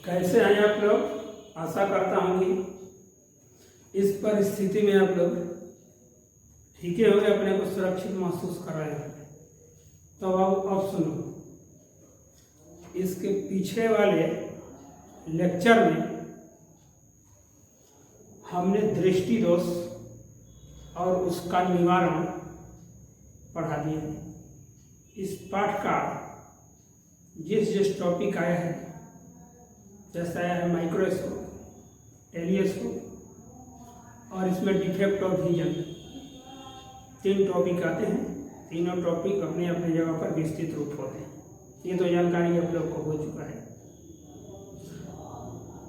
कैसे हैं आप लोग। आशा करता हूँ कि इस परिस्थिति में आप लोग ठीक ही होंगे, अपने को सुरक्षित महसूस कर रहे हैं। तो अब सुनो, इसके पीछे वाले लेक्चर में हमने दृष्टि दोष और उसका निवारण पढ़ा दिया। इस पाठ का जिस टॉपिक आया है, जैसा आया है माइक्रोस्कोप, टेलीस्कोप और इसमें डिफेक्ट ऑफ विजन, 3 टॉपिक आते हैं। तीनों टॉपिक अपने अपने जगह पर विस्तृत रूप होते हैं। ये तो जानकारी आप लोग को हो चुका है,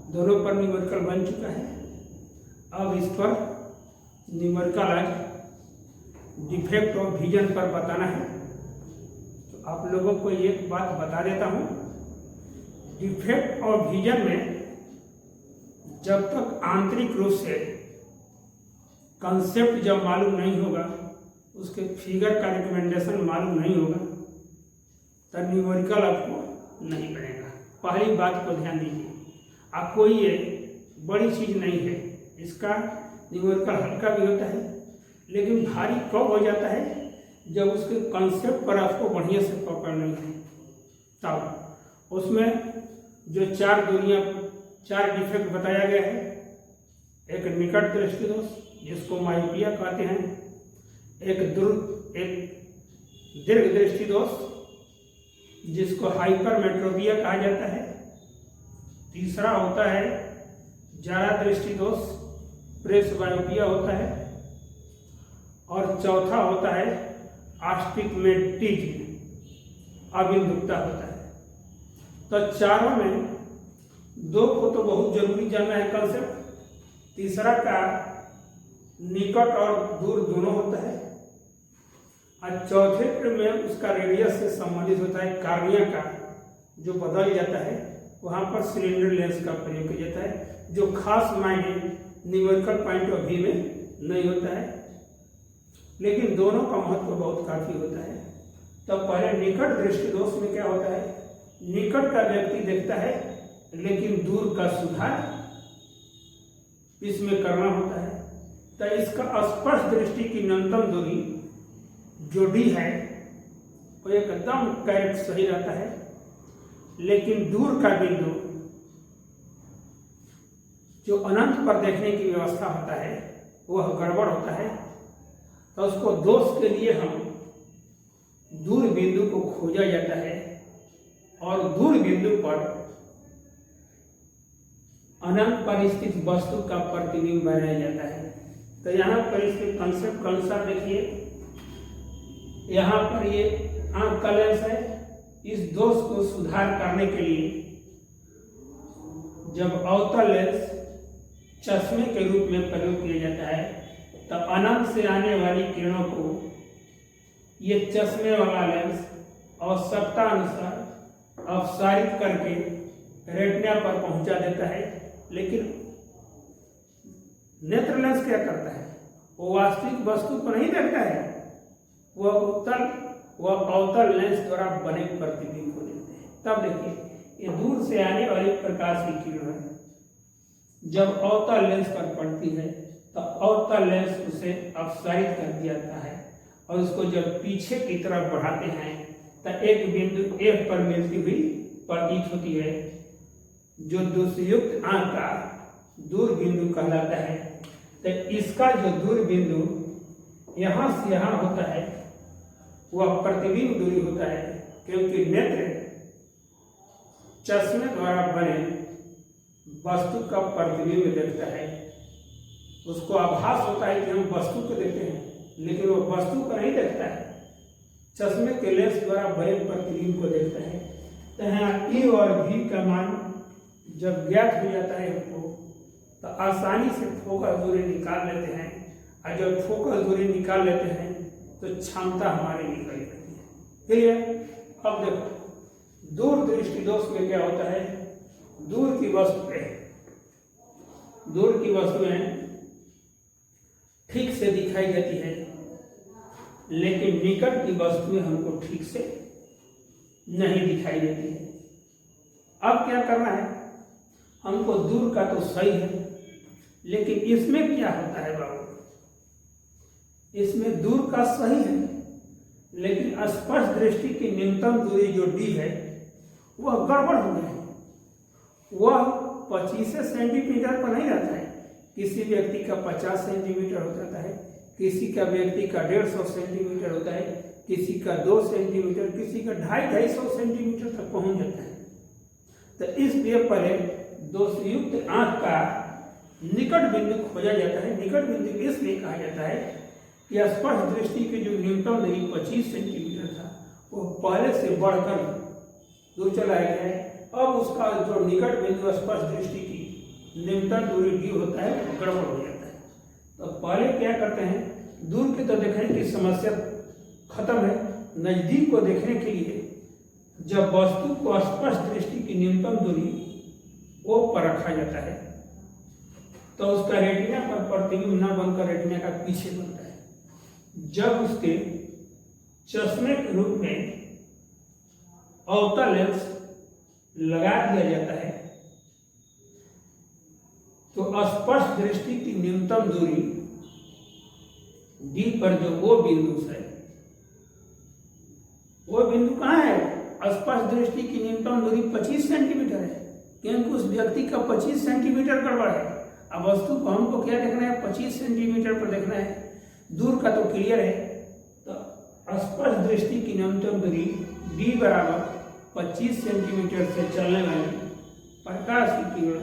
दोनों पर न्यूमेरिकल बन चुका है। अब इस पर न्यूमेरिकल आज डिफेक्ट ऑफ विजन पर बताना है। तो आप लोगों को एक बात बता देता हूँ, डिफेक्ट ऑफ विजन में जब तक आंतरिक रूप से कंसेप्ट जब मालूम नहीं होगा, उसके फिगर का रिकमेंडेशन मालूम नहीं होगा, तब न्यूमेरिकल आपको नहीं बनेगा। पहली बात को ध्यान दीजिए। आप कोई ये बड़ी चीज़ नहीं है, इसका न्यूमेरिकल हल्का भी होता है, लेकिन भारी कब हो जाता है जब उसके कंसेप्ट पर आपको बढ़िया से पकड़ नहीं है। तब उसमें जो 4 डिफेक्ट बताया गया है, एक निकट दृष्टि दोष जिसको मायोपिया कहते हैं, एक दीर्घ दृष्टि दोष जिसको हाइपरमेट्रोपिया कहा जाता है, तीसरा होता है जारा दृष्टि दोष, प्रेसबायोपिया होता है, और चौथा होता है आस्टिग्मेटिज्म, अबिंदुकता होता है। तो चारों में 2 को तो बहुत जरूरी जानना है कंसेप्ट, तीसरा का निकट और दूर दोनों होता है, और चौथे में उसका रेडियस से संबंधित होता है कार्निया का, जो बदल जाता है। वहाँ पर सिलेंडर लेंस का प्रयोग किया जाता है, जो खास मायने न्यूमेरिकल पॉइंट ऑफ व्यू में नहीं होता है, लेकिन दोनों का महत्व बहुत काफी होता है। तो पहले निकट दृष्टि दोष में क्या होता है, निकट का व्यक्ति देखता है लेकिन दूर का सुधार इसमें करना होता है। तो इसका स्पर्श दृष्टि की न्यूनतम दूरी जो डी है वो एकदम करेक्ट सही रहता है, लेकिन दूर का बिंदु जो अनंत पर देखने की व्यवस्था होता है वह गड़बड़ होता है। तो उसको दोष के लिए हम दूर बिंदु को खोजा जाता है और दूर बिंदु पर अनंत पर स्थित वस्तु का प्रतिबिंब बनाया जाता है। तो यहाँ पर इसके कंसेप्ट के अनुसार देखिए, यहाँ पर ये आंख का लेंस है। इस दोष को सुधार करने के लिए जब अवतल लेंस चश्मे के रूप में प्रयोग किया जाता है, तब अनंत से आने वाली किरणों को ये चश्मे वाला लेंस आवश्यकता अनुसार अपसारित करके रेटिना पर पहुंचा देता है। लेकिन नेत्र लेंस क्या करता है, वो वास्तविक वस्तु को नहीं देखता है, वह अवतल लेंस द्वारा बने प्रतिबिंब को देखते हैं। तब देखिए, ये दूर से आने वाली प्रकाश की किरण है, जब अवतल लेंस पर पड़ती है तो अवतल लेंस उसे अपसारित कर दिया जाता है, और उसको जब पीछे की तरफ बढ़ाते हैं तो एक बिंदु F पर मिलती हुई प्रतीत होती है, जो दोषयुक्त आंख का दूर बिंदु कहलाता है। तो इसका जो दूर बिंदु यहाँ से यहाँ होता है वह प्रतिबिंब दूरी होता है, क्योंकि नेत्र चश्मे द्वारा बने वस्तु का प्रतिबिंब देखता है। उसको आभास होता है कि हम वस्तु को देखते हैं, लेकिन वो वस्तु को नहीं देखता है, चश्मे के लेंस द्वारा बने प्रतिबिंब को देखता है। तो यहाँ E और V का मान जब ज्ञात हो जाता है हमको, तो आसानी से फोकस दूरी निकाल लेते हैं, और जब फोकस दूरी निकाल लेते हैं तो क्षमता हमारी निकल जाती है। क्लियर। अब देखो, दूर दृष्टि दोष में क्या होता है, दूर की वस्तुएं ठीक से दिखाई देती है, लेकिन निकट की वस्तुएं हमको ठीक से नहीं दिखाई देती है। अब क्या करना है, हमको दूर का तो सही है, लेकिन इसमें क्या होता है बाबू, इसमें दूर का सही है, लेकिन स्पर्श दृष्टि की न्यूनतम दूरी जो डी है वह गड़बड़ हो गई है। वह 25 सेंटीमीटर पर नहीं रहता है, किसी व्यक्ति का 50 सेंटीमीटर हो जाता है, किसी का व्यक्ति का 150 सेंटीमीटर होता है, किसी का 2 सेंटीमीटर, किसी का 250-250 सेंटीमीटर तक पहुंच जाता है। तो इसलिए पहले दोषयुक्त आंख का निकट बिंदु खोजा जाता है। निकट बिंदु इसलिए कहा जाता है कि स्पर्श दृष्टि की जो न्यूनतम दूरी 25 सेंटीमीटर था वो पहले से बढ़कर दूर चला गया है। अब उसका जो निकट बिंदु स्पर्श दृष्टि की न्यूनतम दूरी डी होता है वो गड़बड़ हो जाता है। तो पहले क्या करते हैं, दूर की तो देखने की समस्या खत्म है, नजदीक को देखने के लिए जब वस्तु को स्पर्श दृष्टि की न्यूनतम दूरी वो पर रखा जाता है तो उसका रेटिना पर प्रतिबिंब न बनकर रेटिना का पीछे बनता है। जब उसके चश्मे के रूप में अवतल लेंस लगा दिया जाता है तो स्पर्श दृष्टि की न्यूनतम दूरी डी पर जो वो बिंदु है, वो बिंदु कहाँ है, स्पर्श दृष्टि की न्यूनतम दूरी 25 सेंटीमीटर है, क्योंकि उस व्यक्ति का 25 सेंटीमीटर गड़बड़ है। अब वस्तु को हमको क्या देखना है, 25 सेंटीमीटर पर देखना है, दूर का तो क्लियर है। तो स्पर्श दृष्टि की न्यूनतम दूरी डी बराबर 25 सेंटीमीटर से चलने वाली प्रकाश की किरण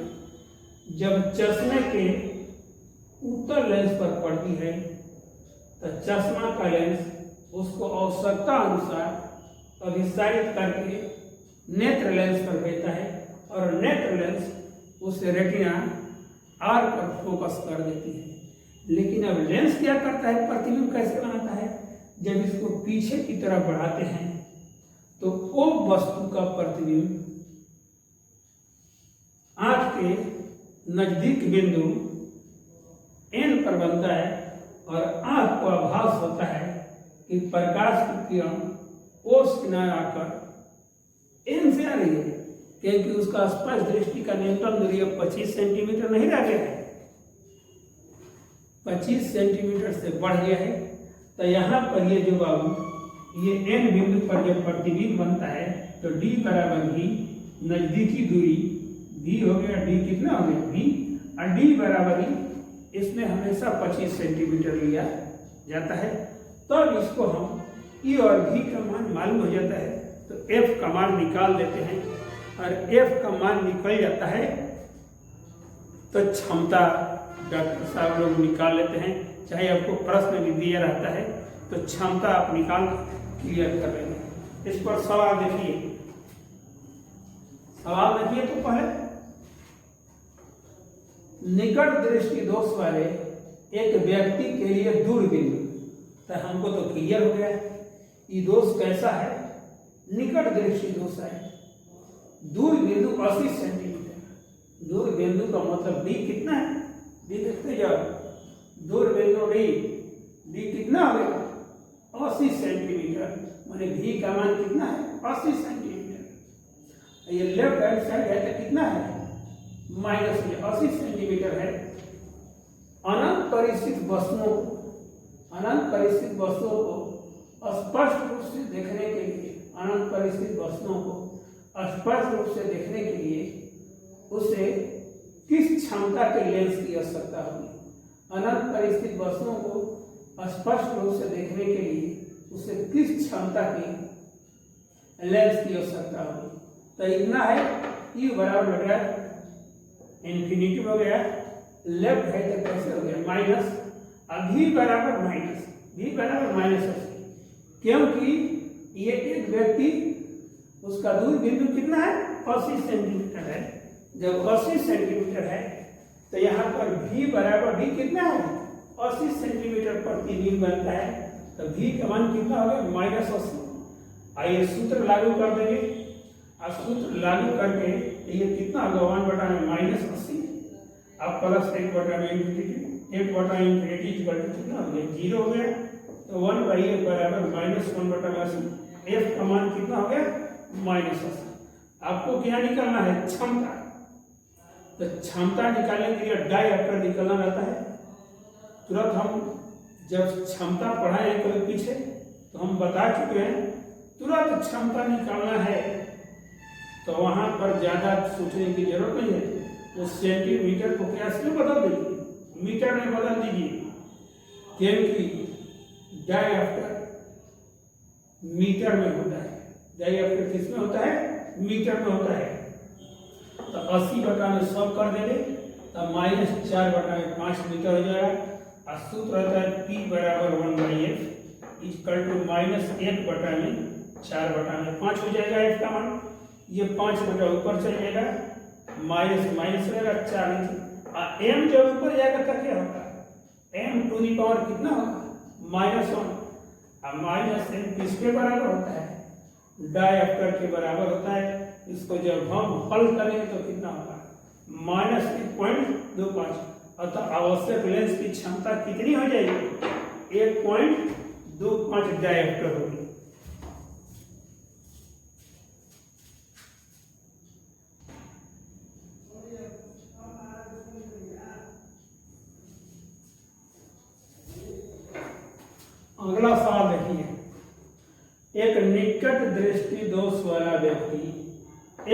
जब चश्मे के उत्तर लेंस पर पड़ती है तो चश्मा का लेंस उसको आवश्यकता अनुसार अभिसारित करके नेत्र लेंस पर भेजता है और नेत्र लेंस उसे रेटिना आर पर फोकस कर देती है। लेकिन अब लेंस क्या करता है, प्रतिबिंब कैसे बनाता है, जब इसको पीछे की तरफ बढ़ाते हैं तो वो वस्तु का प्रतिबिंब आंख के नजदीक बिंदु एन पर बनता है और आंख को आभास होता है कि प्रकाश की किरण ओस किनारे आकर एन से आ रही है, क्योंकि उसका स्पर्श दृष्टि का न्यूनतम दूरी अब 25 सेंटीमीटर नहीं रह गया है, 25 सेंटीमीटर से बढ़ गया है। तो यहाँ पर ये जो बाबू ये एन बिंदु पर जब प्रतिबिंब बनता है तो डी बराबर भी नजदीकी दूरी डी हो गया, डी कितना हो गया बी, और डी बराबर ही इसमें हमेशा 25 सेंटीमीटर लिया जाता है। तब इसको हम ई और भी का मान मालूम हो जाता है तो एफ का मान निकाल देते हैं और एफ का मान निकल जाता है तो क्षमता डॉक्टर साहब लोग निकाल लेते हैं, चाहे आपको प्रश्न भी दिया रहता है तो क्षमता आप निकाल क्लियर कर लेंगे। इस पर सवाल देखिए, सवाल देखिए तो पहले निकट दृष्टि दोष वाले एक व्यक्ति के लिए दूर बिंदु, तो हमको तो क्लियर हो गया ये दोष कैसा है, निकट दृष्टि दोष है। दूर बिंदु 80 सेंटीमीटर, दूर बिंदु का मतलब डी कितना है, डी देखते जाओ, दूर बिंदु डी कितना हो गया 80 सेंटीमीटर, माने भी का मान कितना है 80 सेंटीमीटर। ये लेफ्ट हैंड साइड है तो कितना है माइनस में 80 सेंटीमीटर है। अनंत परिस्थित वस्तुओं को स्पष्ट रूप से देखने के लिए, अनंत परिस्थित वस्तुओं को स्पष्ट रूप से देखने के लिए उसे किस क्षमता के लेंस की आवश्यकता होगी, अनंत परिस्थित वस्तुओं को स्पष्ट रूप से देखने के लिए उसे किस क्षमता की लेंस की आवश्यकता होगी। तो इतना है ई बराबर लग रहा है इन्फिनिटी हो गया, लेफ्ट है तो कैसे हो गया माइनस, अभी बराबर माइनस, भी बराबर -80, क्योंकि ये एक व्यक्ति उसका दूर बिंदु कितना है 80 सेंटीमीटर है। जब 80 सेंटीमीटर है तो यहाँ पर भी बराबर भी कितना है 80 सेंटीमीटर प्रतिबिंब बनता है, तो भी का मान कितना हो गया -80। आइए सूत्र लागू कर देंगे, और सूत्र लागू करके ये कितना होगा 1/-80 अब प्लस 1/∞, 1/∞ कितना हो गया 0 हो गया, तो 1/a बराबर -1/80, एफ का मान कितना हो गया -80। आपको क्या निकालना है क्षमता, तो क्षमता निकालने के लिए डायएक्टर निकालना रहता है। तुरंत हम जब क्षमता पढ़ाए कल पीछे तो हम बता चुके हैं, तुरंत क्षमता निकालना है तो वहां पर ज्यादा सोचने की जरूरत नहीं है। वो सेंटीमीटर को कैसे में बदल दीजिए, मीटर में बदल दीजिए, क्योंकि डायएक्टर मीटर में होता है। डायएक्टर किस में होता है? मीटर में होता है। तो 80 बटा में 100 कर देंगे तो -4 बटा में 5 मीटर हो जाएगा। और सूत्र रहता है P बराबर 1/f इक्वल टू -1 बटा में 4 बटा में 5 हो जाएगा। f का मान ये 5 बटा ऊपर चले जाएगा, माइनस माइनस रहेगा 4 नीचे। m जब ऊपर जाएगा तो क्या होगा? m टू दी पावर कितना होगा? -1। अब -m किसके बराबर होता है? डायएक्टर के बराबर होता है। इसको जब हम हल करेंगे तो कितना होगा? -1.25। अतः आवश्यक लेंस की क्षमता कितनी हो जाएगी? 1.25 डायएक्टर होगी। अगला सवाल देखिए, एक निकट दृष्टि दोष वाला व्यक्ति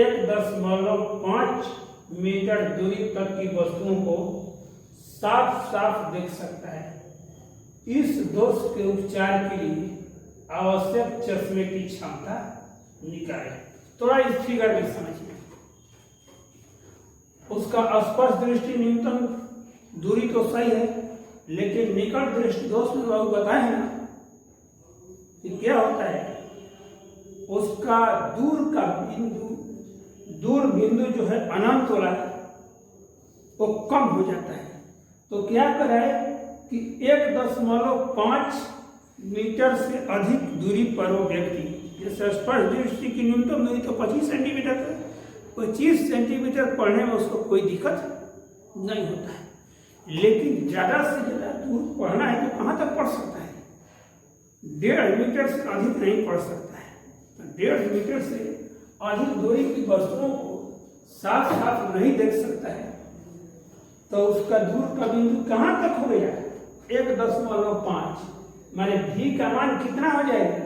1.5 मीटर दूरी तक की वस्तुओं को साफ साफ देख सकता है। इस दोष के उपचार के लिए आवश्यक चश्मे की क्षमता निकालें। थोड़ा इस फिगर में समझिए। उसका स्पष्ट दृष्टि न्यूनतम दूरी तो सही है, लेकिन निकट दृष्टि दोष में बाबू बताए ना कि क्या होता है? उसका दूर बिंदु जो है अनंत वाला वो कम हो जाता है। तो क्या करे कि 1.5 मीटर से अधिक दूरी पर वो व्यक्ति, जैसे स्पष्ट दृष्टि की न्यूनतम दूरी तो 25 सेंटीमीटर है, 25 सेंटीमीटर पढ़ने में उसको कोई दिक्कत नहीं होता है। लेकिन ज्यादा से ज्यादा दूर पढ़ना है तो कहाँ तक पढ़ सकता है? 1.5 मीटर से अधिक नहीं पढ़ सकता है। तो 1.5 मीटर से अधिक दूरी की वस्तुओं को साफ साफ नहीं देख सकता है। तो उसका दूर का बिंदु कहाँ तक हो गया? 1.5। माने भी का मान कितना हो जाएगा?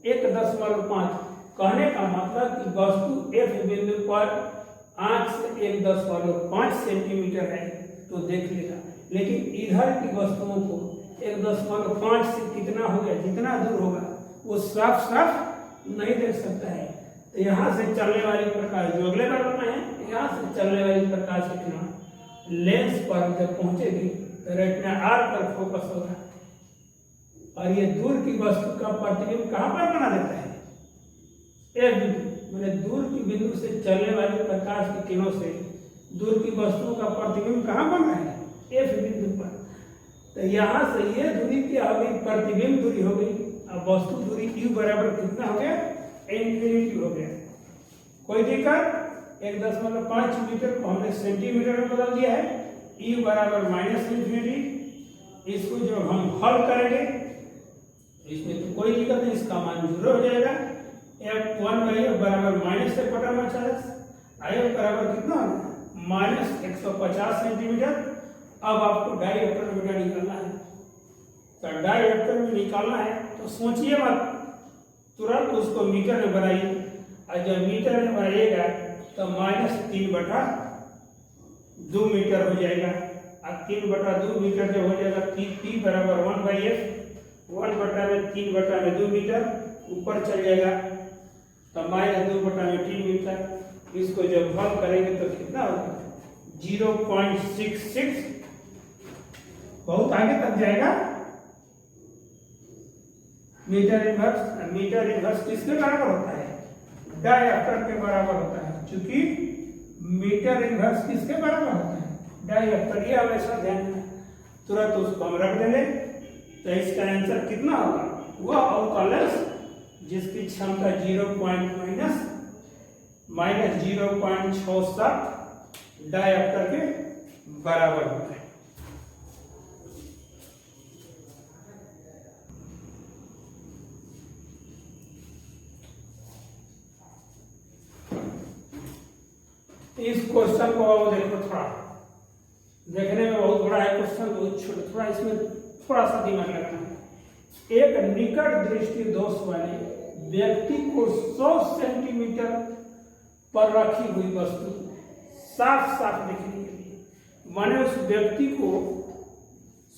1.5। कहने का मतलब कि वस्तु F बिंदु पर आंख से 1.5 सेंटीमीटर है तो देख लेगा, लेकिन इधर की वस्तुओं को 1.5 से कितना हो गया, जितना दूर होगा वो साफ साफ नहीं देख सकता है। तो यहाँ से चलने वाली प्रकाश जो अगले बार बताए हैं, यहाँ से चलने वाली प्रकाश की किरण लेंस पर जब पहुंचेगी तो रेटिना R पर फोकस होगा और ये दूर की वस्तु का प्रतिबिंब कहाँ पर बना देता है? F बिंदु। मैंने दूर की बिंदु से चलने वाली प्रकाश की किरणों से दूर की वस्तुओं का प्रतिबिंब कहाँ बना है? F बिंदु पर। तो यहाँ से ये दूरी की हो गई, प्रतिबिंब दूरी हो गई। अब वस्तु दूरी U बराबर कितना हो गया? इन्फिनिटी हो गया। कोई दिक्कत? 1.5 मीटर को हमने सेंटीमीटर में बदल दिया है। U बराबर -इन्फिनिटी। इसको जब हम हल करेंगे इसमें तो कोई दिक्कत नहीं, इसका मान 0 हो जाएगा। F1/F बराबर -1 बटा 50। F बराबर कितना होगा? -150 सेंटीमीटर। अब आपको डायएक्टर मीटर निकालना है। तो डायएक्टर में निकालना है तो सोचिए मत, तुरंत उसको मीटर में बनाइए। और जब मीटर में बनाइएगा तो -3 बटा 2 मीटर हो जाएगा। और 3 बटा 2 मीटर जब हो जाएगा P बराबर 1/F, 1 बटा में 3 बटा में 2 मीटर ऊपर चल जाएगा तो -2 बटा में 3 मीटर। इसको जब हल करेंगे तो कितना होगा? 0.66। बहुत आगे तक जाएगा। मीटर इनवर्स किसके बराबर होता है? डायएक्टर के बराबर होता है। चूंकि मीटर इनवर्स किसके बराबर होता है? डायएक्टर। ये हमेशा ध्यान में, तुरंत उसको हम रख देंगे। तो इसका आंसर कितना होगा? वह अवतल लेंस जिसकी क्षमता -0.67 डायएक्टर के बराबर होता है। इस क्वेश्चन को अब देखो, थोड़ा देखने में बहुत बड़ा है क्वेश्चन, बहुत छोटा, थोड़ा इसमें थोड़ा सा दिमाग लगाना है। एक निकट दृष्टि दोष वाले व्यक्ति को 100 सेंटीमीटर पर रखी हुई वस्तु साफ साफ देखने के लिए, माने उस व्यक्ति को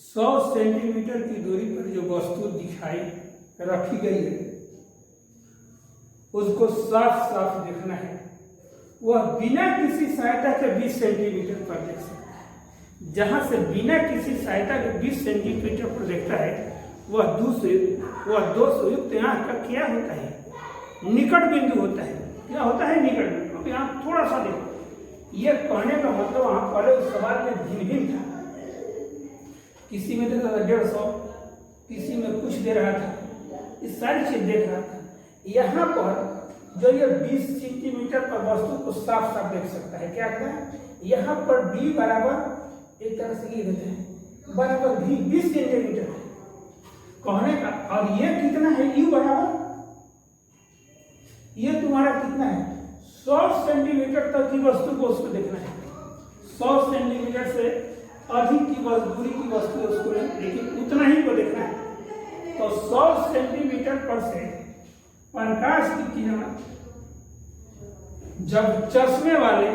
100 सेंटीमीटर की दूरी पर जो वस्तु दिखाई रखी गई है उसको साफ साफ देखना है। वह बिना किसी सहायता के 20 सेंटीमीटर पर देख सकता है। जहां से बिना किसी सहायता के 20 सेंटीमीटर पर देखता है वह दोषयुक्त आंख का क्या होता है? निकट बिंदु होता है। क्या होता है? निकट बिंदु। अब यहाँ थोड़ा सा देखो, ये कहने का मतलब वहां पहले उस सवाल में भिन्न भिन्न था। किसी में देखा था 150, किसी में कुछ दे रहा था, ये सारी चीज देख रहा था। यहाँ पर जो ये 20 सेंटीमीटर पर वस्तु को साफ साफ देख सकता है, क्या कहता है? यहाँ पर d बराबर एक तरह से ये होता है बराबर भी 20 सेंटीमीटर है कहने का, और ये कितना है? u बराबर ये तुम्हारा कितना है? 100 सेंटीमीटर तक की वस्तु को उसको देखना है। 100 सेंटीमीटर से अधिक की दूरी की वस्तु उसको लेकिन उतना ही को देखना है। तो 100 सेंटीमीटर पर से प्रकाश की किरण जब चश्मे वाले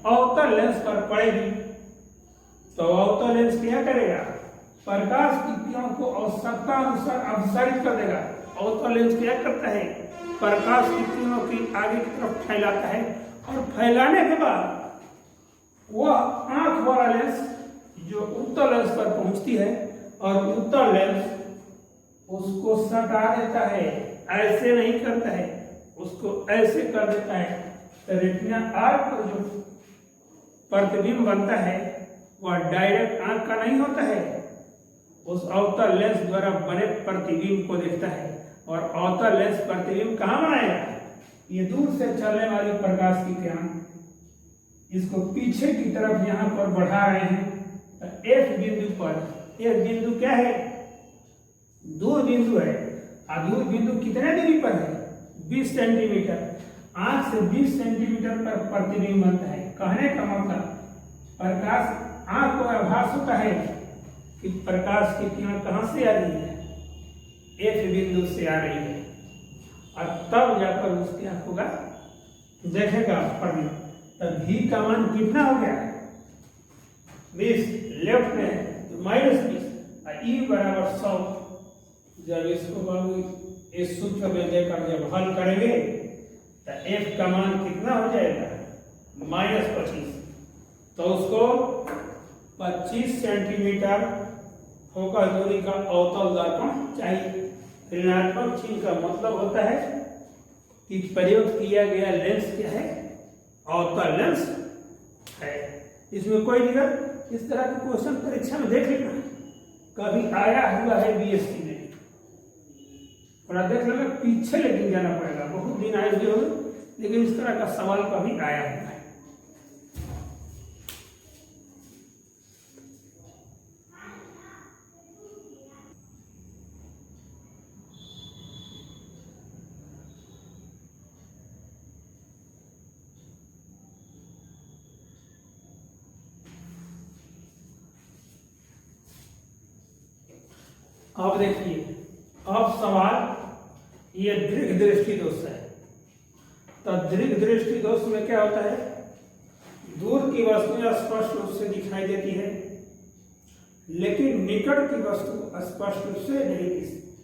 अवतल लेंस पर पड़ेगी तो अवतल लेंस क्या करेगा? प्रकाश की किरण को आवश्यकता अनुसार अपसारित कर देगा। अवतल लेंस क्या करता है? प्रकाश की किरणों की आगे की तरफ फैलाता है, और फैलाने के बाद वह आंख वाला लेंस जो उत्तल लेंस पर पहुंचती है, और उत्तल लेंस उसको सटा देता है। ऐसे नहीं करता है, उसको ऐसे कर देता है। तो रेटिना आर्क पर जो प्रतिबिंब बनता है वह डायरेक्ट आंख का नहीं होता है, उस अवतल लेंस द्वारा बने प्रतिबिंब को देखता है। और अवतल लेंस प्रतिबिंब कहाँ बनाएगा? ये दूर से चलने वाली प्रकाश की किरण इसको पीछे की तरफ यहाँ पर बढ़ा रहे हैं। तो F बिंदु पर, F बिंदु क्या है? दूर बिंदु है। और दूर बिंदु कितने दूरी पर है? 20 सेंटीमीटर। आंख से 20 सेंटीमीटर पर प्रतिबिंब बनता है। कहने का मतलब प्रकाश, आंख को आभास होता है कि प्रकाश की किरण कहां से आ रही है? F बिंदु से आ रही है। और तब जाकर उसकी आंख होगा देखेगा पढ़ना। तब v का मान कितना हो गया? 20 लेफ्ट में तो -20 और e बराबर 100। जब इसको बाबू इस सूत्र में देकर जब हल करेंगे तो f का मान कितना हो जाएगा? -25। तो उसको 25 सेंटीमीटर फोकस दूरी का अवतल दर्पण चाहिए। ऋणात्मक चिन्ह का मतलब होता है कि प्रयोग किया गया लेंस क्या है? अवतल लेंस है। इसमें कोई दिक्कत? इस तरह के क्वेश्चन परीक्षा में देख लेना, कभी आया हुआ है बीएससी में, थोड़ा देख लेना पीछे, लेकिन जाना पड़ेगा। बहुत दिन आए हुए हो, लेकिन इस तरह का सवाल कभी आया हुआ है। अब देखिए, अब सवाल ये दीर्घ दृष्टि दोष है। तो दीर्घ दृष्टि दोष में क्या होता है? दूर की वस्तु स्पष्ट रूप से दिखाई देती है, लेकिन निकट की वस्तु स्पष्ट रूप से नहीं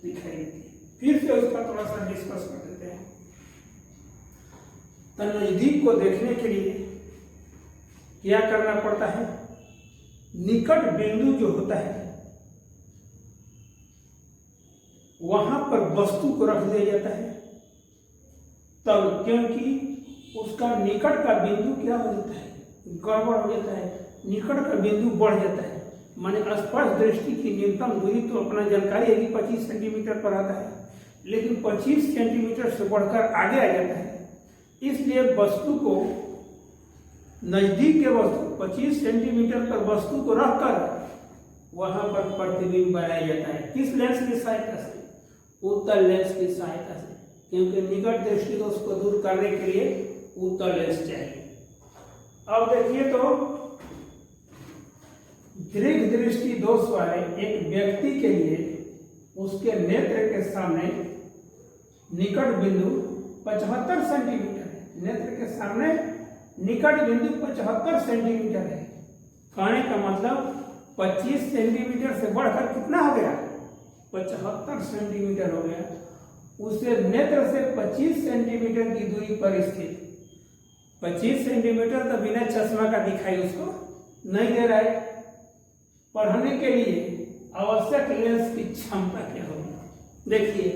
दिखाई देती है। फिर से उसका थोड़ा सा डिस्कस कर देते हैं। तो नजदीक को देखने के लिए क्या करना पड़ता है? निकट बिंदु जो होता है वहां पर वस्तु को रख दिया जाता है, तब क्योंकि उसका निकट का बिंदु क्या हो जाता है? गड़बड़ हो जाता है। निकट का बिंदु बढ़ जाता है, माने स्पष्ट दृष्टि की न्यूनतम दूरी तो अपना जानकारी है कि 25 सेंटीमीटर पर आता है, लेकिन 25 सेंटीमीटर से बढ़कर आगे आ जाता है। इसलिए वस्तु को, नजदीक के वस्तु 25 सेंटीमीटर पर वस्तु को रखकर वहां पर प्रतिबिंब बनाया जाता है। किस लेंस की सहायता से? उत्तल लेंस की सहायता से, क्योंकि निकट दृष्टि दोष को दूर करने के लिए उत्तल लेंस चाहिए। अब देखिए तो दीर्घ दृष्टि दोष वाले एक व्यक्ति के लिए उसके नेत्र के सामने निकट बिंदु 75 सेंटीमीटर है। नेत्र के सामने निकट बिंदु 75 सेंटीमीटर है। कहने का मतलब 25 सेंटीमीटर से बढ़कर कितना हो गया, 75 सेंटीमीटर हो गया। उसे नेत्र से 25 सेंटीमीटर की दूरी पर स्थित, 25 सेंटीमीटर तो बिना चश्मा का दिखाई उसको नहीं दे रहा है। पढ़ने के लिए आवश्यक लेंस की क्षमता क्या होगी? देखिए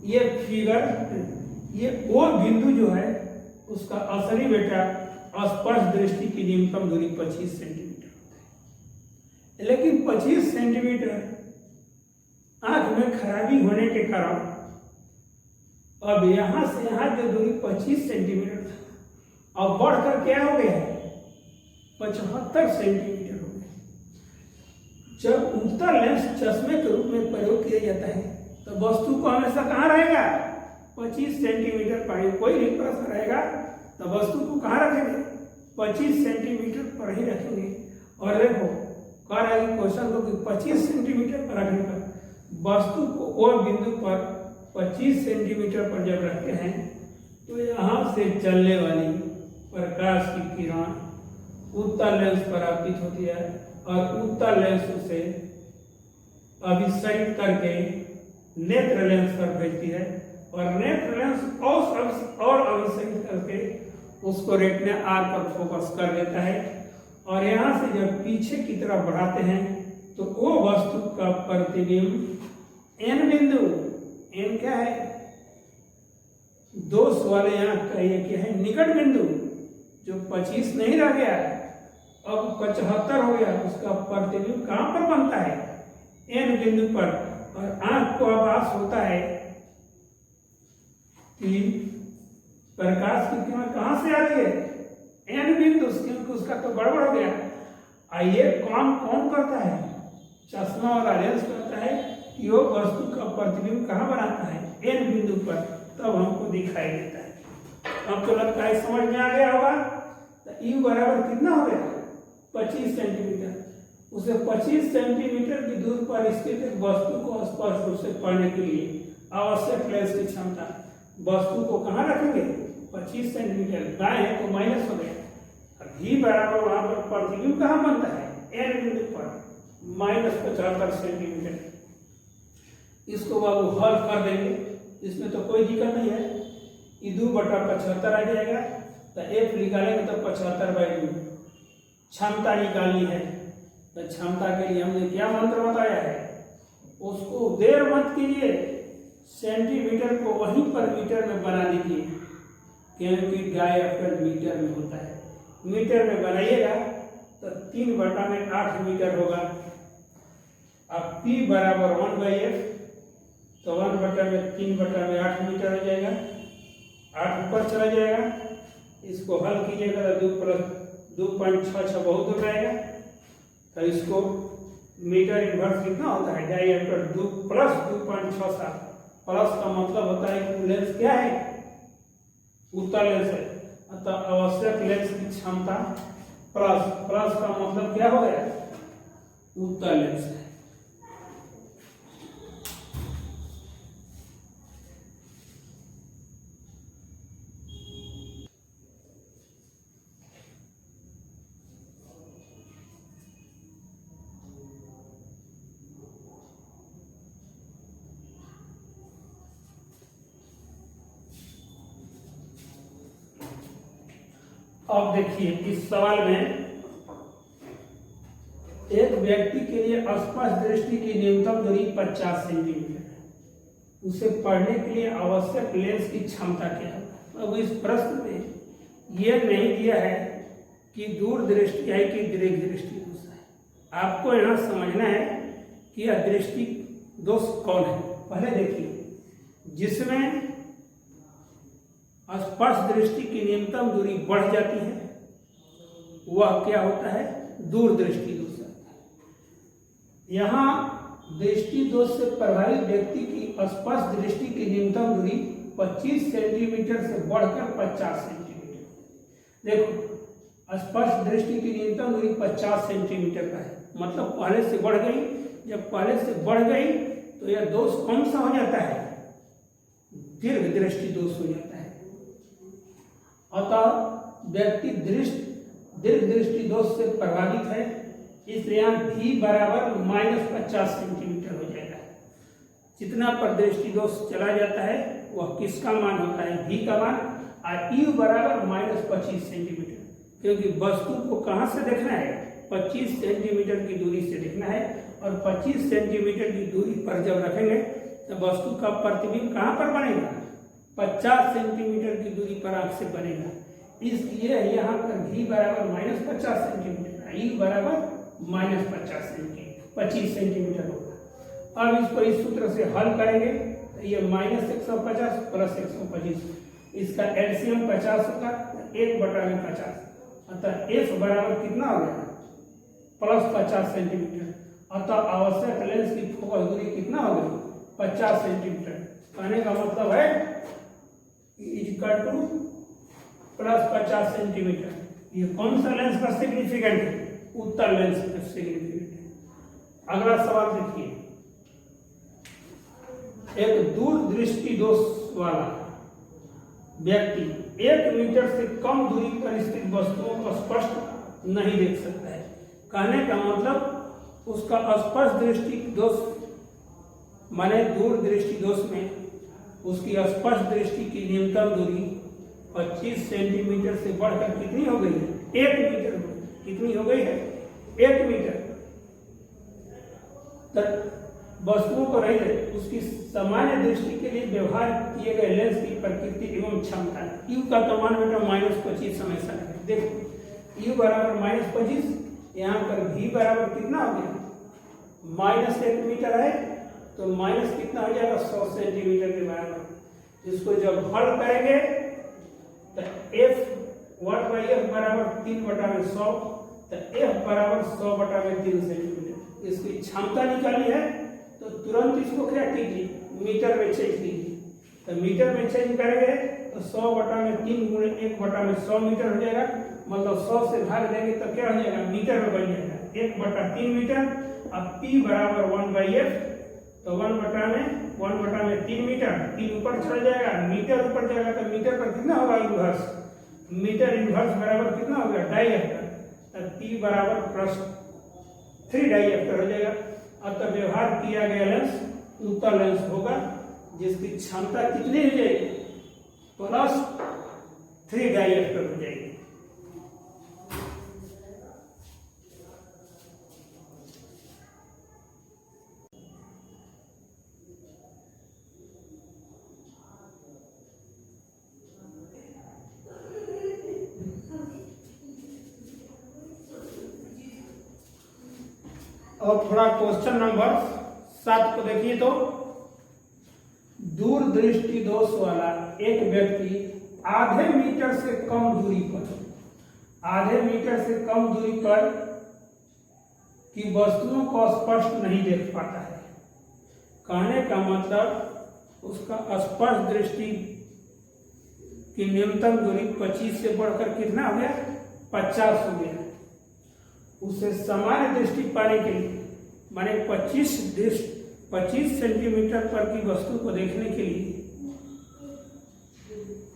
ये फिगर, ये वो बिंदु जो है उसका असली बेटा स्पर्श दृष्टि की न्यूनतम दूरी 25 सेंटीमीटर होता है। लेकिन 25 सेंटीमीटर आंख में खराबी होने के कारण अब यहां से यहां जो दूरी 25 सेंटीमीटर था अब बढ़कर क्या हो गया है, 75 सेंटीमीटर हो गया। जब उत्तल लेंस चश्मे के रूप में प्रयोग किया जाता है तो वस्तु को हमेशा कहाँ रहेगा, 25 सेंटीमीटर पर। कोई भी प्रश्न रहेगा तो वस्तु को कहाँ रखेंगे, 25 सेंटीमीटर पर ही रखेंगे। और देखो कह रहा है क्वेश्चन को कि 25 सेंटीमीटर पर रखने पर वस्तु को वो बिंदु पर 25 सेंटीमीटर पर जब रखते हैं तो यहाँ से चलने वाली प्रकाश की किरण उत्तल लेंस पर आपतित होती है और उत्तल लेंस उसे अभिसरित करके नेत्र लेंस पर भेजती है और नेत्र लेंस और अभिसरित करके उसको रेटिना आर पर फोकस कर देता है। और यहाँ से जब पीछे की तरफ बढ़ाते हैं तो वो वस्तु का प्रतिबिंब एन बिंदु, एन क्या है, दोष वाले यहाँ का ये क्या है, निकट बिंदु जो 25 नहीं रह गया अब 75 हो गया, उसका प्रतिबिंब कहाँ पर बनता है, एन बिंदु पर। और आंख को आभास होता है कि प्रकाश की किरण कहाँ से आ रही है, एन बिंदु, क्योंकि उसका तो गड़बड़ हो गया। ये काम कौन करता है, चश्मा और लेंस करता है कि वो वस्तु का प्रतिबिंब कहाँ बनाता है, एन बिंदु पर, तब हमको दिखाई देता है। अब तो लगता है समझ में आ गया होगा। तो यू बराबर कितना हो गया, 25 सेंटीमीटर। उसे 25 सेंटीमीटर की दूर पर स्थित एक वस्तु को स्पर्श रूप से पढ़ने के लिए आवश्यक लेंस की क्षमता, वस्तु को कहाँ रखेंगे, 25 सेंटीमीटर। दाएं है तो माइनस हो गया, भी बराबर वहां पर प्रतिबिंब कहाँ बनता है, एन बिंदु पर, -75 सेंटीमीटर। इसको बाबू हल कर देंगे, इसमें तो कोई दिक्कत नहीं है। ये 2/75 आ जाएगा तो एफ निकालेंगे तो 75/2। क्षमता निकालनी है तो क्षमता के लिए हमने क्या मंत्र बताया है, उसको देर मत कीजिए, सेंटीमीटर को वहीं पर मीटर में बना दीजिए, क्योंकि डायरेक्टर मीटर में होता है। मीटर में बनाइएगा तो 3/8 मीटर होगा। अब P बराबर 1/f, तो 1/3/8 मीटर हो जाएगा, 8 ऊपर चला जाएगा। इसको हल कीजिएगा तो 2.66 बहुत दूर रहेगा। तो इसको मीटर इनवर्स कितना होता है, डायरेक्टर 2 + 2.67, प्लस का मतलब होता है कि लेंस क्या है, उत्तल लेंस है, अतः आवश्यक लेंस की क्षमता प्लस का मतलब क्या हो गया, उत्तल लेंस है। अब देखिए इस सवाल में एक व्यक्ति के लिए स्पर्श दृष्टि की न्यूनतम दूरी 50 सेंटीमीटर है, उसे पढ़ने के लिए आवश्यक लेंस की क्षमता क्या है। अब इस प्रश्न में यह नहीं दिया है कि दूर दृष्टि है कि दीर्घ दृष्टि दोष है। आपको यहाँ समझना है कि यह दृष्टि दोष कौन है। पहले देखिए, जिसमें स्पर्श दृष्टि की न्यूनतम दूरी बढ़ जाती है वह क्या होता है, दूर दृष्टि दोष है। यहाँ दृष्टि दोष से प्रभावित व्यक्ति की स्पर्श दृष्टि की न्यूनतम दूरी 25 सेंटीमीटर से बढ़कर 50 सेंटीमीटर। देखो स्पष्ट दृष्टि की न्यूनतम दूरी 50 सेंटीमीटर का है, मतलब पहले से बढ़ गई। जब पहले से बढ़ गई तो यह दोष कौन सा हो जाता है, दीर्घ दृष्टि दोष हो जाता है। अतः व्यक्ति दीर्घ दृष्टि दोष से प्रभावित है, इसलिए यहाँ भी बराबर -50 सेंटीमीटर हो जाएगा। जितना पर दृष्टि दोष चला जाता है वह किसका मान होता है, भी का मान, और यू बराबर -25 सेंटीमीटर, क्योंकि वस्तु को कहाँ से देखना है, 25 सेंटीमीटर की दूरी से देखना है, और 25 सेंटीमीटर की दूरी पर जब रखेंगे तो वस्तु का प्रतिबिंब कहाँ पर बनेगा, 50 सेंटीमीटर की दूरी पर आंख से बनेगा। इसलिए यहाँ पर भी बराबर -50 सेंटीमीटर, यू बराबर -25 सेंटीमीटर होगा। अब इसको इस सूत्र से हल करेंगे तो ये -150 प्लस 125, इसका एलसीएम 50 होगा, 1/50, अतः एफ बराबर कितना हो गया, +50 सेंटीमीटर। अतः आवश्यक लेंस की फोकस दूरी कितना हो गई, 50 सेंटीमीटर। कहने का मतलब है इक्वल टू +50 सेंटीमीटर। ये कौन सा लेंस का सिग्निफिकेंट है, उत्तल लेंस का सिग्निफिकेंट है। अगला सवाल देखिए, एक दूर दृष्टि दोष वाला व्यक्ति 1 मीटर से कम दूरी पर स्थित वस्तुओं को स्पष्ट नहीं देख सकता है। कहने का मतलब उसका स्पष्ट दृष्टि दोष माने दूर दृष्टि दोष में उसकी स्पष्ट दृष्टि की न्यूनतम दूरी 25 सेंटीमीटर से बढ़कर कितनी हो गई है, 1 मीटर। कितनी हो गई है, 1 मीटर तक वस्तुओं को नहीं दे। उसकी सामान्य दृष्टि के लिए व्यवहार किए गए लेंस की प्रकृति एवं क्षमता। यू का तो मान बेटा -25 हमेशा है। देखो यू बराबर -25, यहाँ पर भी बराबर कितना हो गया, -1 मीटर है, तो माइनस कितना हो जाएगा, 100 सेंटीमीटर के बराबर। इसको जब हल करेंगे तो F 1/F बराबर 3/100, तो F बराबर 100/3 सेंटीमीटर। इसकी क्षमता निकाली है तो तुरंत इसको क्या कीजिए, मीटर में चेंज कीजिए। तो मीटर में चेंज करेंगे तो 100/3 गुणे 1/100 मीटर हो जाएगा। मतलब 100 से भाग देंगे तो क्या हो जाएगा, मीटर में बन जाएगा 1/3 मीटर। अब P बराबर 1/F, तो 1/3 मीटर, 3 ऊपर चल जाएगा, मीटर ऊपर जाएगा तो मीटर पर कितना होगा, इनवर्स। मीटर इनवर्स बराबर कितना होगा, डाइएक्टर। तो P बराबर +3 डाइएक्टर हो जाएगा। अतः व्यवहार किया गया लेंस उत्तल लेंस होगा, जिसकी क्षमता कितनी हो जाएगी, +3 डाइएक्टर हो जाएगी। और थोड़ा क्वेश्चन नंबर 7 को देखिए तो, दूर दृष्टि दोष वाला एक व्यक्ति आधे मीटर से कम दूरी पर की वस्तुओं को स्पष्ट नहीं देख पाता है। कहने का मतलब उसका स्पष्ट दृष्टि की न्यूनतम दूरी 25 से बढ़कर कितना हो गया, 50 हो गया। उसे सामान्य दृष्टि पाने के लिए माने 25 सेंटीमीटर पर की वस्तु को देखने के लिए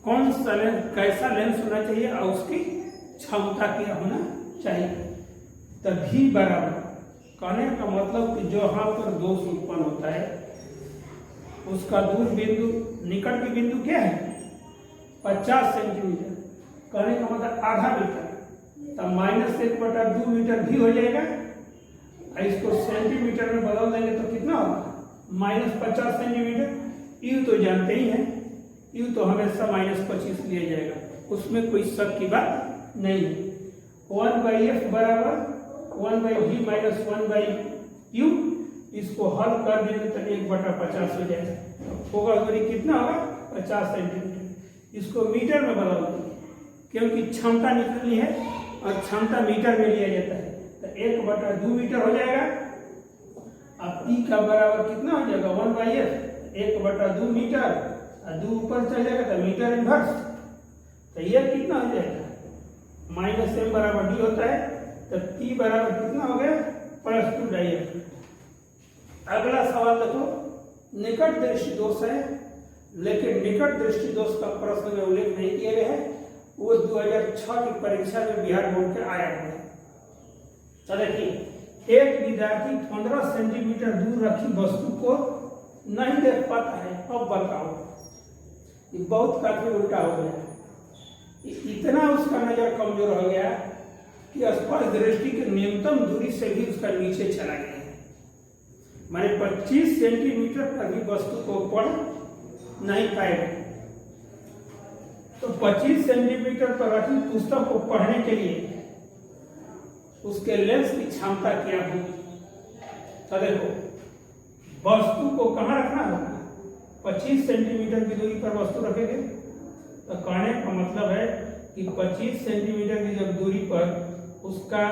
कौन सा लेंस, कैसा लेंस होना चाहिए और उसकी क्षमता क्या होना चाहिए। तभी बराबर, कहने का मतलब कि जो यहाँ पर दोष उत्पन्न होता है उसका दूर बिंदु निकट की बिंदु क्या है, 50 सेंटीमीटर। कहने का मतलब आधा मीटर, तब -1/2 मीटर भी हो जाएगा। इसको सेंटीमीटर में बदल देंगे तो कितना होगा, -50 सेंटीमीटर। यू तो जानते ही हैं, यू तो हमेशा -25 लिया जाएगा, उसमें कोई शक की बात नहीं है। 1/F बराबर 1/V - 1/U, इसको हल कर देंगे तो 1/50 हो जाएगा। होगा दूरी कितना होगा, 50 सेंटीमीटर। इसको मीटर में बदल देंगे क्योंकि क्षमता निकलनी है और क्षमता मीटर में लिया जाता है, तो 1/2 मीटर हो जाएगा। अब P का बराबर कितना हो जाएगा, 1/F, 1/2 मीटर, और 2 ऊपर चल जाएगा तो मीटर इनवर्स। तो यह कितना हो जाएगा, माइनस एम बराबर डी होता है, तो पी बराबर कितना हो गया +2 डाइएलेक्ट्रिक। अगला सवाल देखो, निकट दृष्टि दोष है, लेकिन निकट दृष्टि दोष का प्रश्न में उल्लेख नहीं किया गया है, वो 2006 की परीक्षा में बिहार बोर्ड के आया हुआ है। तो देखिए, एक विद्यार्थी 15 सेंटीमीटर दूर रखी वस्तु को नहीं देख पाता है, अब बताओ, ये बहुत काफी उल्टा हो गया। इतना उसका नजर कमजोर हो गया कि स्पर्श दृष्टि की न्यूनतम दूरी से भी उसका नीचे चला गया है, माने 25 सेंटीमीटर पर भी वस्तु को पढ़ नहीं पाएगा। तो 25 सेंटीमीटर पर रखी पुस्तक को पढ़ने के लिए उसके लेंस की क्षमता क्या होगी? तो देखो, वस्तु को कहाँ रखना होगा? 25 सेंटीमीटर की दूरी पर वस्तु रखेंगे, तो कहने का मतलब है कि 25 सेंटीमीटर की जब दूरी पर उसका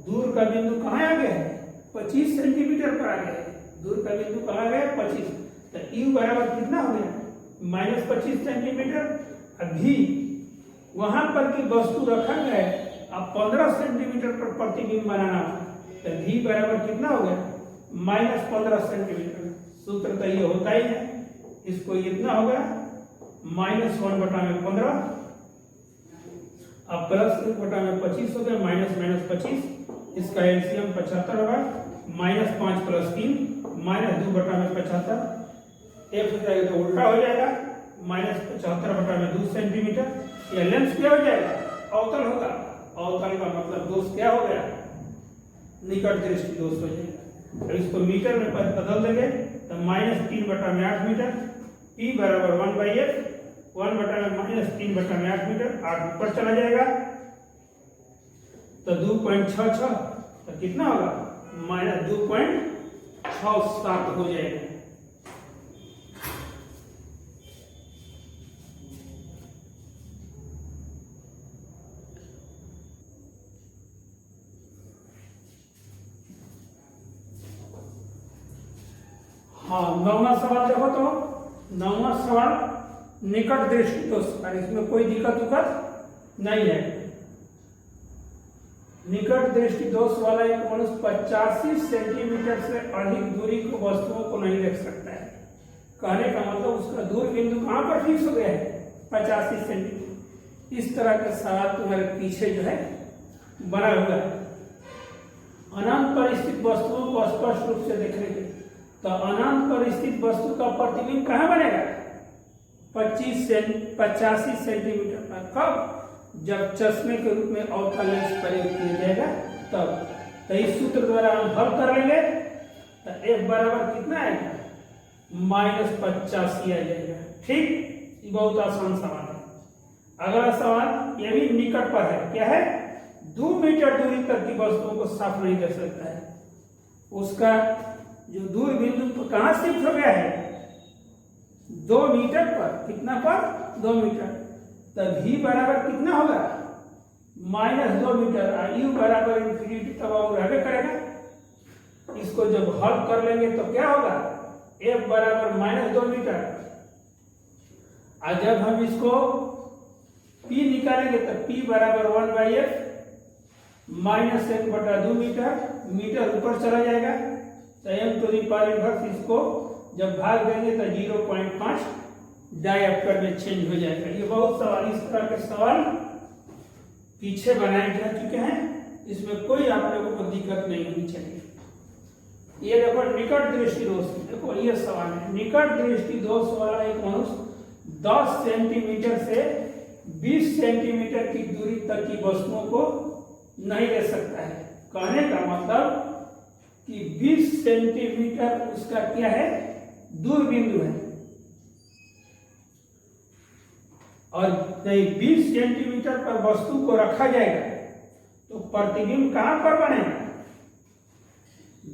दूर का बिंदु कहाँ आ गया है? 25 सेंटीमीटर पर आ गया है। दूर का बिंदु कहाँ आ गया? 25। तो यू बराबर कितना हो गया? -25 सेंटीमीटर। अभी वहां पर की वस्तु रखा गया है, अब 15 सेंटीमीटर पर प्रतिबिंब बनाना, तो v बराबर कितना हो गया? -15 सेंटीमीटर। सूत्र तो ये होता ही है, इसको इतना होगा -1/15, अब +1/25 हो गया, -25, इसका एलसीएम 75 होगा, -5 + 3 -2/75, एक हो जाएगा तो उल्टा हो जाएगा, -75/2 सेंटीमीटर। यह लेंस क्या हो जाएगा? अवतल होगा। अवतल का मतलब दोष क्या हो गया? निकट दृष्टि दोष हो जाएगा। तो इसको मीटर में बदल देंगे तो -3/8 मीटर, P बराबर 1/f, 1/-3/8 मीटर, 8 ऊपर चला जाएगा तो 2.66, तो कितना होगा? -2.67 हो जाएगा। हाँ, 9वां सवाल देखो, तो 9वां सवाल निकट दृष्टि दोष, इसमें कोई दिक्कत नहीं है। निकट दृष्टि दोष वाला एक मनुष्य 85 सेंटीमीटर से अधिक दूरी की वस्तुओं को नहीं देख सकता है। कहने का मतलब उसका दूर बिंदु कहाँ पर फिक्स हो गया है? 85 सेंटीमीटर। इस तरह के सवाल तुम्हारे पीछे जो है बना हुआ है। अनंत पर स्थित वस्तुओं को स्पष्ट रूप से देखने के, तो अनंत पर स्थित वस्तु का प्रतिबिंब कहाँ बनेगा? 85 सेंटीमीटर पर। कब? जब चश्मे के रूप में अवतल लेंस प्रयोग किया जाएगा तब। तो इस सूत्र द्वारा हम हल कर लेंगे, तो f बराबर कितना आएगा? -85 आ जाएगा। ठीक, ये बहुत आसान सवाल है। अगला सवाल ये भी निकट पर है। क्या है? 2 मीटर दूरी तक की वस्तुओं को साफ नहीं देख सकता है। उसका जो दूर बिंदु कहाँ शिफ्ट हो गया है? 2 मीटर पर। कितना पर? 2 मीटर। तो v बराबर कितना होगा? -2 मीटर। u बराबर इंफिनिटी तब और रहने करेगा। इसको जब हल कर लेंगे तो क्या होगा? f बराबर -2 मीटर। और जब हम इसको p निकालेंगे तो p बराबर 1/f, -1/2 मीटर। मीटर ऊपर चला जाएगा तो m⁻⁻, इसको जब भाग देंगे तो 0.5 डायप्टर में चेंज हो जाएगा। ये बहुत सवाल, इस तरह के सवाल पीछे बनाए जा चुके हैं, इसमें कोई आप लोगों को दिक्कत नहीं होनी चाहिए। ये देखो, निकट दृष्टि दोष। देखो ये सवाल है, निकट दृष्टि दोष वाला एक मनुष्य 10 सेंटीमीटर से 20 सेंटीमीटर की दूरी तक की वस्तुओं को नहीं ले सकता है। कहने का मतलब कि 20 सेंटीमीटर उसका क्या है? दूर बिंदु है। और नहीं, 20 सेंटीमीटर पर वस्तु को रखा जाएगा तो प्रतिबिंब कहां पर बनेगा?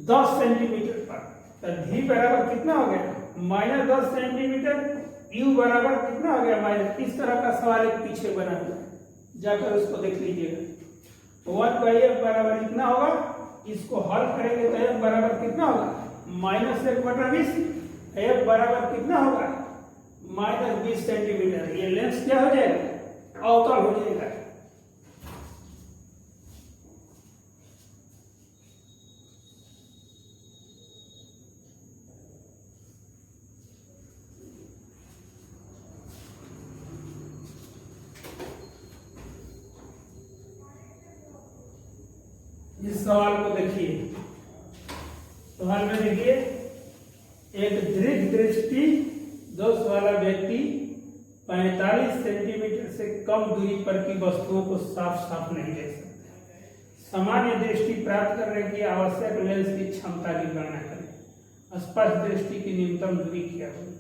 10 सेंटीमीटर पर। तो v बराबर कितना हो गया? -10 सेंटीमीटर। u बराबर कितना हो गया? माइनस। इस तरह का सवाल एक पीछे बना हुआ है, जाकर उसको देख लीजिएगा। 1/f बराबर कितना होगा? इसको हल करेंगे तो f बराबर कितना होगा? -1/20। f बराबर कितना होगा? -20 सेंटीमीटर। ये लेंस क्या हो जाएगा? अवतल हो जाएगा। सवाल को देखिए। सवाल में देखिए, एक दीर्घ दृष्टि दोष वाला व्यक्ति 45 सेंटीमीटर से कम दूरी पर की वस्तुओं को साफ साफ नहीं देख सकता। सामान्य दृष्टि प्राप्त करने की आवश्यक लेंस की क्षमता की गणना करें। स्पष्ट दृष्टि की न्यूनतम दूरी क्या होगी?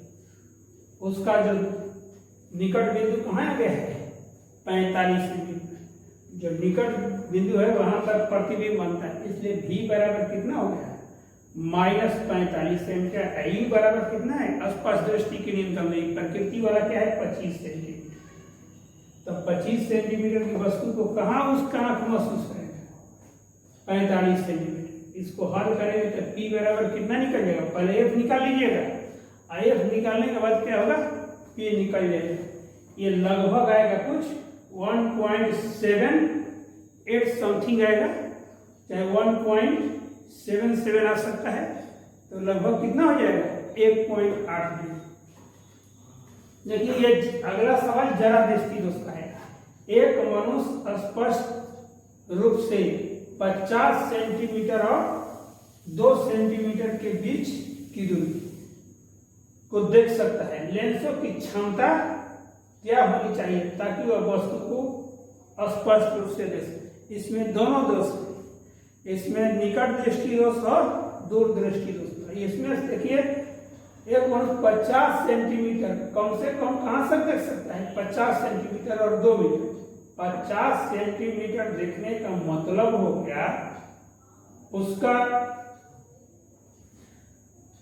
उसका जो निकट बिंदु कहाँ आ गया है? 45 सेंटीमीटर। जो निकट बिंदु है वहां पर प्रतिबिंब बनता है, इसलिए v बराबर कितना हो गया? -45 सेंटीमीटर। u बराबर कितना है? स्पष्ट दृष्टि की न्यूनतम दूरी। प्रकृति वाला क्या है? 25 सेंटीमीटर। तो 25 सेंटीमीटर की वस्तु को कहाँ उसका आंख महसूस करेगा? 45 सेंटीमीटर। इसको हल करेंगे तो p बराबर कितना निकल जाएगा? पहले f निकाल लीजिएगा। f निकालने के बाद क्या होगा? p निकल जाएगा। ये लगभग आएगा कुछ 1.78 समथिंग आएगा, चाहे 1.77 आ सकता है। तो लगभग कितना हो जाएगा? 1.8। देखिए ये अगला सवाल जरा दृष्टि दोष का है। एक मनुष्य स्पष्ट रूप से 50 सेंटीमीटर और 2 सेंटीमीटर के बीच की दूरी को देख सकता है। लेंसों की क्षमता क्या होनी चाहिए ताकि वह वस्तु को स्पष्ट रूप से देख सके? इसमें दोनों दोष है, इसमें निकट दृष्टि दोष और दूर दृष्टि दोष। इसमें देखिए, एक मनुष्य 50 सेंटीमीटर कम से कम कहां से देख सकता है? 50 सेंटीमीटर और 2 मीटर। 50 सेंटीमीटर देखने का मतलब हो गया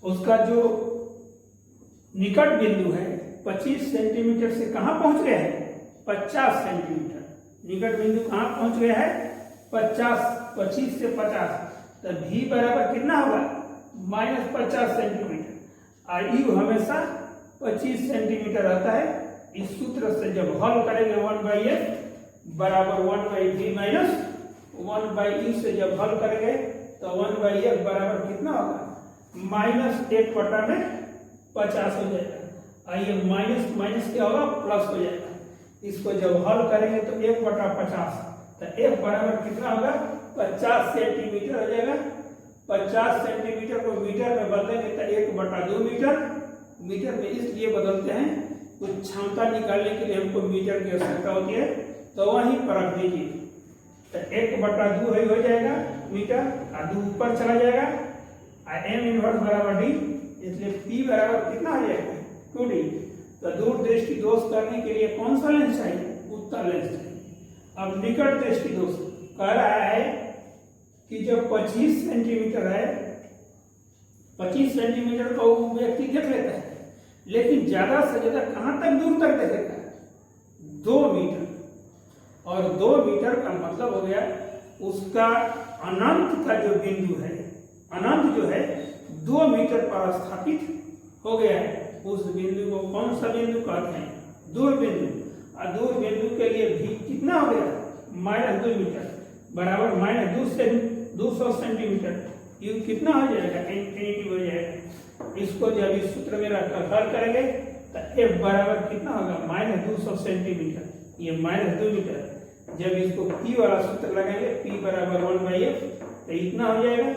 उसका जो निकट बिंदु है 25 सेंटीमीटर से कहां पहुंच गया है? 50 सेंटीमीटर। निकट बिंदु कहां पहुंच गया है? 25 से 50। तो v बराबर कितना होगा? -50 सेंटीमीटर। u हमेशा 25 सेंटीमीटर आता है। इस सूत्र से जब हल करेंगे 1/f बराबर 1/v माइनस 1/u से जब हल करेंगे तो 1/f बराबर कितना होगा? -1/50 हो जाएगा। आइए माइनस माइनस क्या होगा? प्लस हो जाएगा। इसको जब हल करेंगे तो 1/50। तो f बराबर कितना होगा? 50 सेंटीमीटर हो जाएगा। 50 सेंटीमीटर को मीटर में बदलेंगे तो 1/2 मीटर। मीटर में इसलिए बदलते हैं कुछ क्षमता निकालने के लिए हमको मीटर की आवश्यकता होती है, तो वहीं पर रख दीजिए। तो 1/2 हो जाएगा मीटर, और 2 ऊपर चला जाएगा। m इनवर्स बराबर d, इसलिए p बराबर कितना हो जाएगा? 2d। तो दूर दृष्टि दोष करने के लिए कौन सा लेंस चाहिए? उत्तल लेंस चाहिए। अब निकट दृष्टि दोष कह रहा है कि जो 25 सेंटीमीटर है, 25 सेंटीमीटर का वो व्यक्ति देख लेता है, लेकिन ज्यादा से ज्यादा कहां तक दूर तक देखेगा? 2 मीटर। और 2 मीटर का मतलब हो गया उसका अनंत का जो बिंदु है, अनंत जो है 2 मीटर पर स्थापित हो गया है। उस बिंदु को कौन सा बिंदु कहते हैं? दूर बिंदु। और दूर बिंदु के लिए भी कितना हो गया? -2 मीटर बराबर -200 सेंटीमीटर। यू कितना हो जाएगा? इन्फिनिटी हो जाएगा। इसको जब इस सूत्र में रखकर हल करेंगे तो f बराबर कितना होगा? -200 सेंटीमीटर। ये -2 मीटर। जब इसको p वाला सूत्र लगाएंगे, p बराबर 1/f, तो इतना हो जाएगा।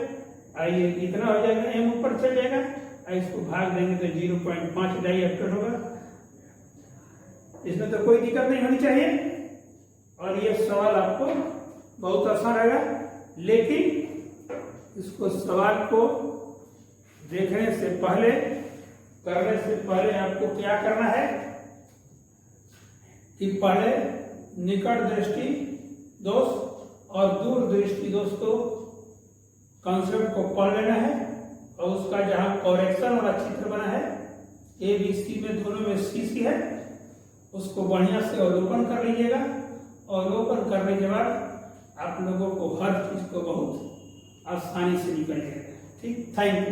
आइए इतना हो जाएगा, m ऊपर चल जाएगा, और इसको भाग देंगे तो 0.5 डाइएप्टर होगा। इसमें तो कोई दिक्कत नहीं होनी चाहिए। और ये सवाल आपको बहुत आसान रहेगा, लेकिन इसको सवाल को देखने से पहले, करने से पहले आपको क्या करना है कि पहले निकट दृष्टि दोष और दूर दृष्टि दोष को कॉन्सेप्ट को पढ़ लेना है, और उसका जहां कॉरेक्शन वाला चित्र बना है ABC में, दोनों में CC है, उसको बढ़िया से अवलोकन कर लीजिएगा। अवलोकन करने के बाद आप लोगों को हर चीज को बहुत आसानी से निकल जाएगा। ठीक, थैंक यू।